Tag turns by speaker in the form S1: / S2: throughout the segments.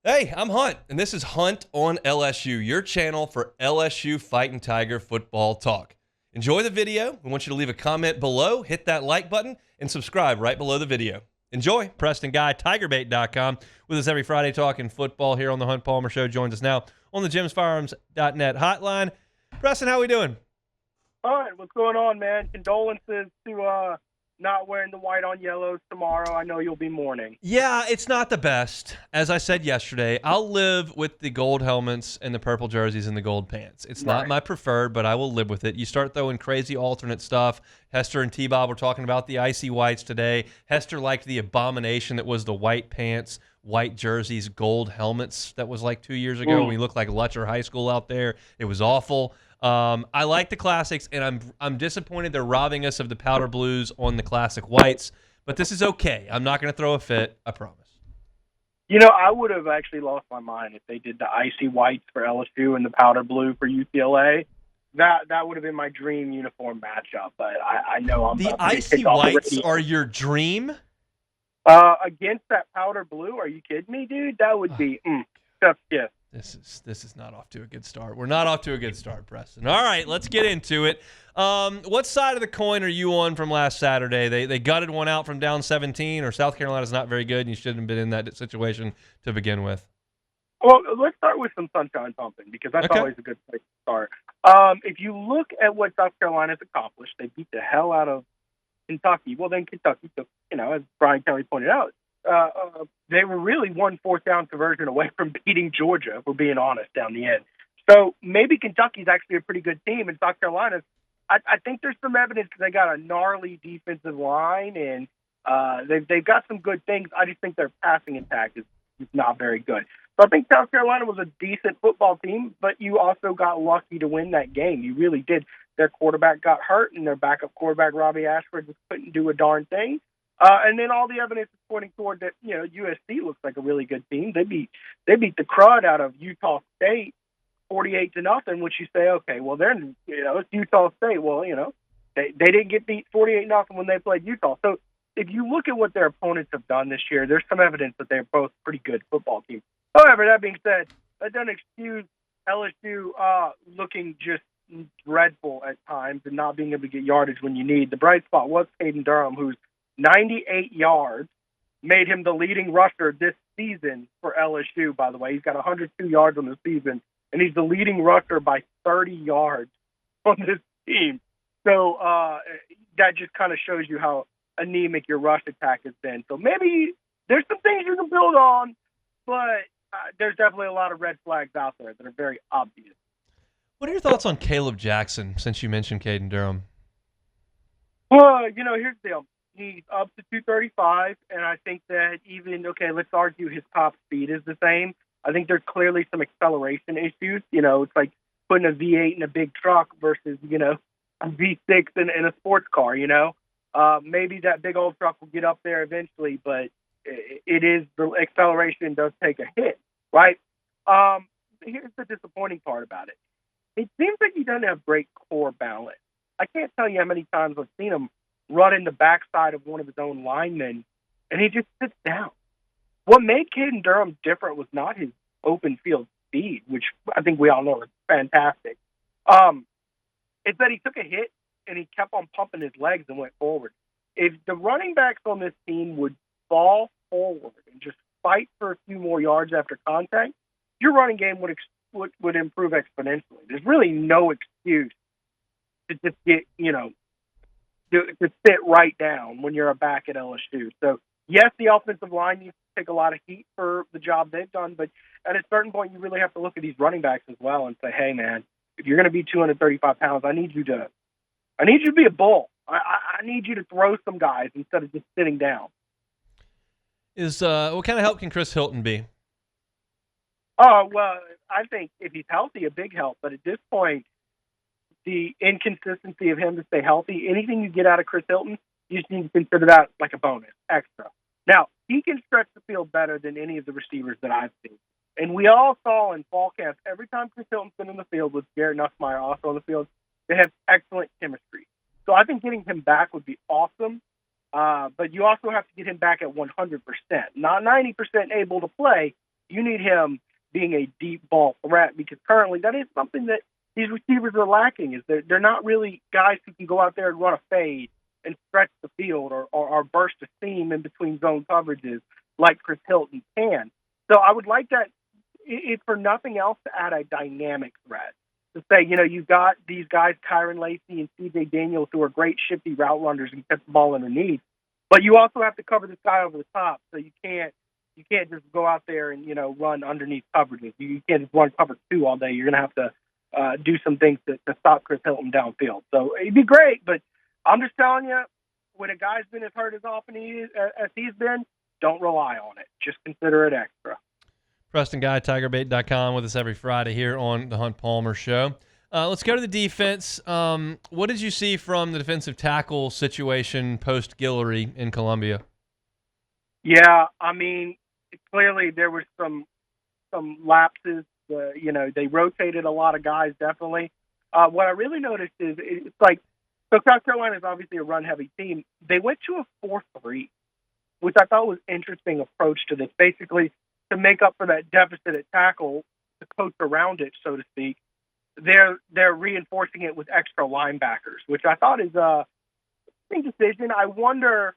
S1: Hey, I'm Hunt, and this is Hunt on LSU, your channel for LSU Fighting Tiger football talk. Enjoy the video. We want you to leave a comment below, hit that like button, and subscribe right below the video. Enjoy. Preston Guy, TigerBait.com, with us every Friday talking football here on the Hunt Palmer Show. Joins us now on the JimsFirearms.net hotline. Preston, how we doing?
S2: All right, what's going on, man? Condolences to not wearing the white on yellows tomorrow. I know you'll be mourning.
S1: Yeah, it's not the best. As I said yesterday, I'll live with the gold helmets and the purple jerseys and the gold pants. It's not my preferred, but I will live with it. You start throwing crazy alternate stuff. Hester and T-Bob were talking about the icy whites today. Hester liked the abomination that was the white pants, white jerseys, gold helmets that was like 2 years ago when we looked like Lutcher High School out there. It was awful. I like the classics, and I'm disappointed they're robbing us of the powder blues on the classic whites, but this is okay. I'm not going to throw a fit, I promise.
S2: You know, I would have actually lost my mind if they did the icy whites for LSU and the powder blue for UCLA. That would have been my dream uniform matchup, but I know I'm
S1: the icy whites are your dream?
S2: Against that powder blue? Are you kidding me, dude? That would be tough gift.
S1: This is not off to a good start. We're not off to a good start, Preston. All right, let's get into it. What side of the coin are you on from last Saturday? They gutted one out from down 17, or South Carolina's not very good and you shouldn't have been in that situation to begin with?
S2: Well, let's start with some sunshine pumping because that's always a good place to start. If you look at what South Carolina's accomplished, they beat the hell out of Kentucky. Well, then Kentucky took, as Brian Kelly pointed out, they were really one fourth down conversion away from beating Georgia, if we're being honest, down the end. So maybe Kentucky's actually a pretty good team, and South Carolina's, I think there's some evidence because they got a gnarly defensive line, and they've got some good things. I just think their passing attack is not very good. So I think South Carolina was a decent football team, but you also got lucky to win that game. You really did. Their quarterback got hurt, and their backup quarterback, Robbie Ashford, just couldn't do a darn thing. And then all the evidence is pointing toward that, USC looks like a really good team. They beat the crud out of Utah State 48-0, which you say, okay, well, it's Utah State. Well, they didn't get beat 48-0 when they played Utah. So if you look at what their opponents have done this year, there's some evidence that they're both pretty good football teams. However, that being said, that doesn't excuse LSU looking just dreadful at times and not being able to get yardage when you need. The bright spot was Caden Durham, who's 98 yards, made him the leading rusher this season for LSU, by the way. He's got 102 yards on the season, and he's the leading rusher by 30 yards on this team. So that just kind of shows you how anemic your rush attack has been. So maybe there's some things you can build on, but there's definitely a lot of red flags out there that are very obvious.
S1: What are your thoughts on Caleb Jackson, since you mentioned Caden Durham?
S2: Well, here's the deal. He's up to 235, and I think that let's argue his top speed is the same. I think there's clearly some acceleration issues. It's like putting a V8 in a big truck versus, a V6 in a sports car, Maybe that big old truck will get up there eventually, but the acceleration does take a hit, right? Here's the disappointing part about it. It seems like he doesn't have great core balance. I can't tell you how many times I've seen him run in the backside of one of his own linemen, and he just sits down. What made Caden Durham different was not his open field speed, which I think we all know is fantastic. It's that he took a hit, and he kept on pumping his legs and went forward. If the running backs on this team would fall forward and just fight for a few more yards after contact, your running game would improve exponentially. There's really no excuse to just get, to sit right down when you're a back at LSU. So, yes, the offensive line needs to take a lot of heat for the job they've done, but at a certain point, you really have to look at these running backs as well and say, hey, man, if you're going to be 235 pounds, I need you to be a bull. I need you to throw some guys instead of just sitting down.
S1: What kind of help can Chris Hilton be?
S2: Oh, well, I think if he's healthy, a big help. But at this point, the inconsistency of him to stay healthy, anything you get out of Chris Hilton, you just need to consider that like a bonus, extra. Now, he can stretch the field better than any of the receivers that I've seen. And we all saw in fall camp, every time Chris Hilton's been in the field with Garrett Nussmeier also on the field, they have excellent chemistry. So I think getting him back would be awesome. But you also have to get him back at 100%. Not 90% able to play, You need him being a deep ball threat, because currently that is something that these receivers are lacking. Is they're not really guys who can go out there and run a fade and stretch the field, or burst a seam in between zone coverages like Chris Hilton can. So I would like that, if for nothing else, to add a dynamic threat. To say, you've got these guys, Kyron Lacey and C.J. Daniels, who are great shifty route runners and catch the ball underneath, but you also have to cover this guy over the top. So you can't just go out there and run underneath coverages. You can't just run cover two all day. You're going to have to do some things to stop Chris Hilton downfield. So it'd be great, but I'm just telling you, when a guy's been as hurt as often as he's been, don't rely on it. Just consider it extra.
S1: Preston Guy, TigerBait.com, with us every Friday here on the Hunt Palmer Show. Let's go to the defense. What did you see from the defensive tackle situation post-Guillory in Columbia?
S2: Yeah, I mean, clearly there were some lapses. They rotated a lot of guys, definitely. What I really noticed is it's like, so South Carolina is obviously a run-heavy team. They went to a 4-3, which I thought was an interesting approach to this. Basically, to make up for that deficit at tackle, to coach around it, so to speak, they're reinforcing it with extra linebackers, which I thought is a interesting decision. I wonder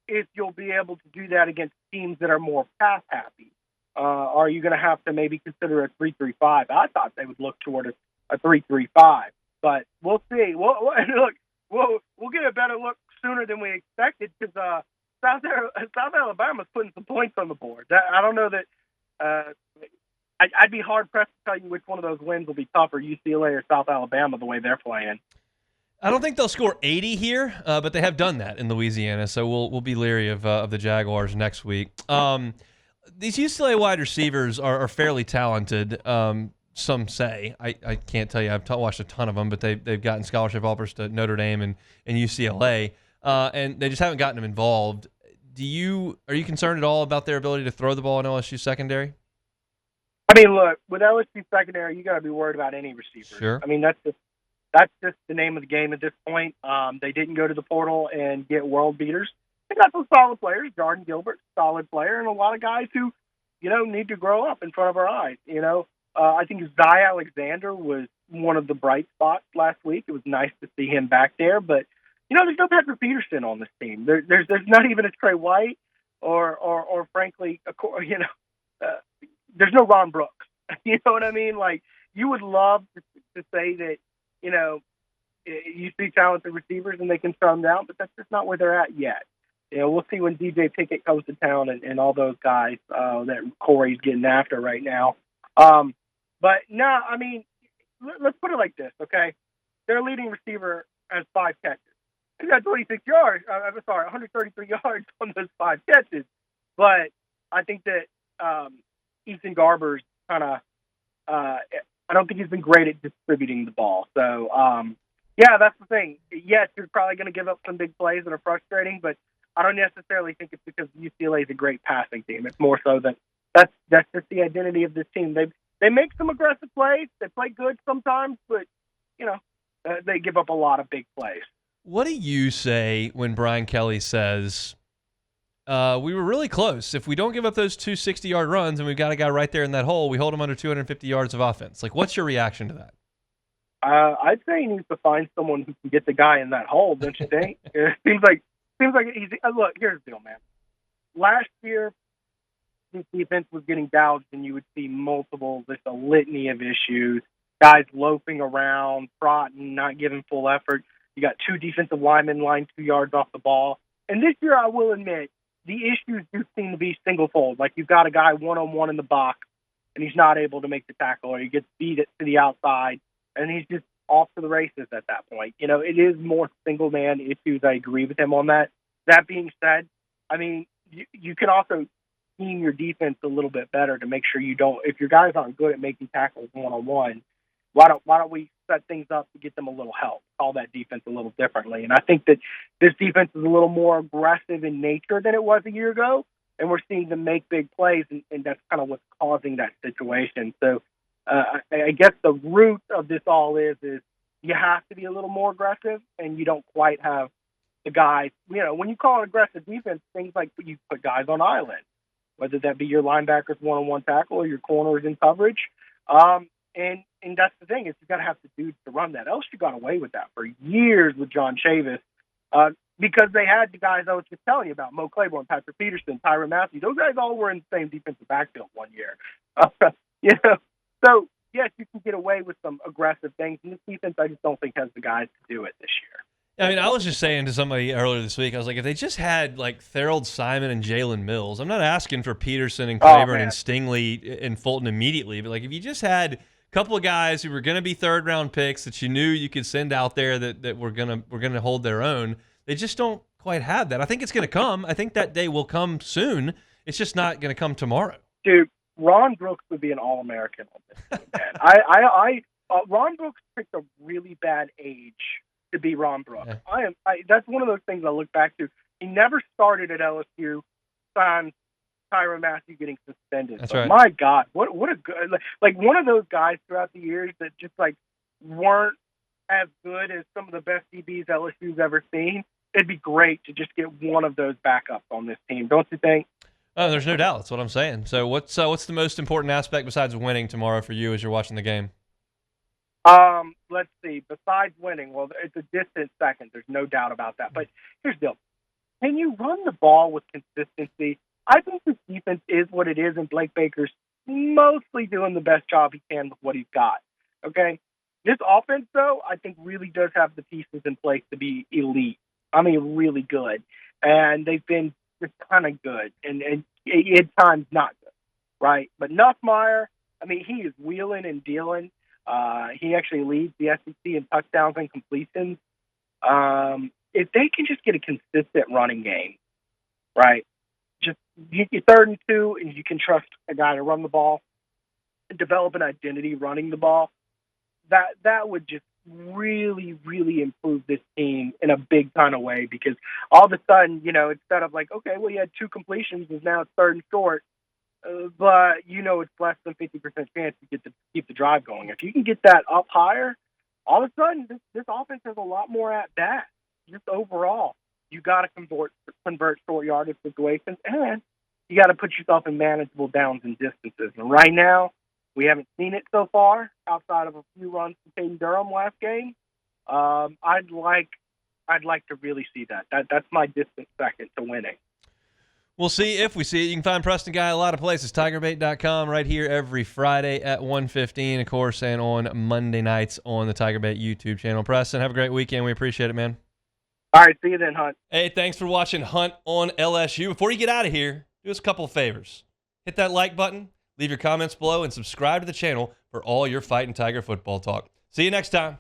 S2: if you'll be able to do that against teams that are more pass-happy. Are you going to have to maybe consider a 3-3-5? I thought they would look toward a 3-3-5, but we'll see. We'll get a better look sooner than we expected, because South Alabama's putting some points on the board. I don't know that I'd be hard-pressed to tell you which one of those wins will be tougher, UCLA or South Alabama, the way they're playing.
S1: I don't think they'll score 80 here, but they have done that in Louisiana, so we'll be leery of the Jaguars next week. These UCLA wide receivers are fairly talented, some say. I can't tell you. I've watched a ton of them, but they've gotten scholarship offers to Notre Dame and UCLA, and they just haven't gotten them involved. Are you concerned at all about their ability to throw the ball in LSU secondary?
S2: I mean, look, with LSU secondary, you got to be worried about any receiver.
S1: Sure.
S2: I mean, that's just the name of the game at this point. They didn't go to the portal and get world beaters. They got some solid players. Jordan Gilbert, solid player, and a lot of guys who, need to grow up in front of our eyes. I think Zy Alexander was one of the bright spots last week. It was nice to see him back there, but there's no Patrick Peterson on this team. There's not even a Trey White, or frankly, there's no Ron Brooks. You know what I mean? Like, you would love to say that, you see talented receivers and they can throw them down, but that's just not where they're at yet. We'll see when DJ Pickett comes to town and all those guys that Corey's getting after right now. But no, I mean, let's put it like this, okay? Their leading receiver has 5 catches. He got 26 yards. 133 yards on those 5 catches. But I think that Ethan Garber's kind of I don't think he's been great at distributing the ball. So, yeah, that's the thing. Yes, you're probably going to give up some big plays that are frustrating, but I don't necessarily think it's because UCLA is a great passing team. It's more so that that's just the identity of this team. They make some aggressive plays. They play good sometimes, but, they give up a lot of big plays.
S1: What do you say when Brian Kelly says, we were really close? If we don't give up those 2 60-yard runs and we've got a guy right there in that hole, we hold him under 250 yards of offense. Like, what's your reaction to that?
S2: I'd say he needs to find someone who can get the guy in that hole, don't you think? It seems like he's look, here's the deal, man. Last year, this defense was getting gouged, and you would see just a litany of issues. Guys loafing around, trotting, not giving full effort. You got 2 defensive linemen lined 2 yards off the ball. And this year, I will admit, the issues do seem to be single-fold. Like, you've got a guy one-on-one in the box, and he's not able to make the tackle, or he gets beat to the outside, and he's just off to the races at that point. It is more single-man issues. I agree with him on that. That being said, I mean, you can also scheme your defense a little bit better to make sure you don't – if your guys aren't good at making tackles one-on-one, why don't we set things up to get them a little help, call that defense a little differently? And I think that this defense is a little more aggressive in nature than it was a year ago, and we're seeing them make big plays, and that's kind of what's causing that situation. So I guess the root of this all is you have to be a little more aggressive, and you don't quite have the guys. When you call it aggressive defense, things like you put guys on island. whether that be your linebacker's one-on-one tackle or your corners in coverage. And that's the thing is you got to have the dudes to run that. LSU got away with that for years with John Chavis because they had the guys I was just telling you about, Mo Claiborne, Patrick Peterson, Tyrann Mathieu. Those guys all were in the same defensive backfield one year. So, yes, you can get away with some aggressive things. And this defense, I just don't think has the guys to do it this year.
S1: I mean, I was just saying to somebody earlier this week, I was like, if they just had like Thorold Simon and Jalen Mills, I'm not asking for Peterson and Claiborne and Stingley and Fulton immediately, but like if you just had a couple of guys who were going to be third-round picks that you knew you could send out there that were gonna hold their own, they just don't quite have that. I think it's going to come. I think that day will come soon. It's just not going to come tomorrow.
S2: Dude, Ron Brooks would be an All-American on this team, man. Ron Brooks picked a really bad age to be Ron Brooks. Yeah. That's one of those things I look back to. He never started at LSU, signed Tyrann Mathieu getting suspended.
S1: That's right.
S2: My God, what a good, like one of those guys throughout the years that just like weren't as good as some of the best DBs LSU's ever seen. It'd be great to just get one of those backups on this team, don't you think?
S1: Oh, there's no doubt. That's what I'm saying. So what's the most important aspect besides winning tomorrow for you as you're watching the game?
S2: Let's see. Besides winning, well, it's a distant second. There's no doubt about that. But here's the deal. Can you run the ball with consistency? I think this defense is what it is, and Blake Baker's mostly doing the best job he can with what he's got. Okay? This offense, though, I think really does have the pieces in place to be elite. I mean, really good. And they've been just kind of good, and at times not good, right? But Nussmeier, I mean, he is wheeling and dealing. He actually leads the SEC in touchdowns and completions. If they can just get a consistent running game, right? Just you 3rd and 2, and you can trust a guy to run the ball, and develop an identity running the ball. That would just really, really improve this team in a big kind of way because all of a sudden, instead of like, okay, well, you had 2 completions, and now it's 3rd and short. But it's less than 50% chance to keep the drive going. If you can get that up higher, all of a sudden this offense has a lot more at bat. Just overall, you got to convert short yardage situations, and you got to put yourself in manageable downs and distances. And right now, we haven't seen it so far outside of a few runs from Caden Durham last game. I'd like to really see that. That's my distant second to winning.
S1: We'll see if we see it. You can find Preston Guy a lot of places. TigerBait.com right here every Friday at 1:15, of course, and on Monday nights on the Tiger Bait YouTube channel. Preston, have a great weekend. We appreciate it, man.
S2: All right, see you then, Hunt.
S1: Hey, thanks for watching Hunt on LSU. Before you get out of here, do us a couple of favors. Hit that like button, leave your comments below, and subscribe to the channel for all your Fighting Tiger football talk. See you next time.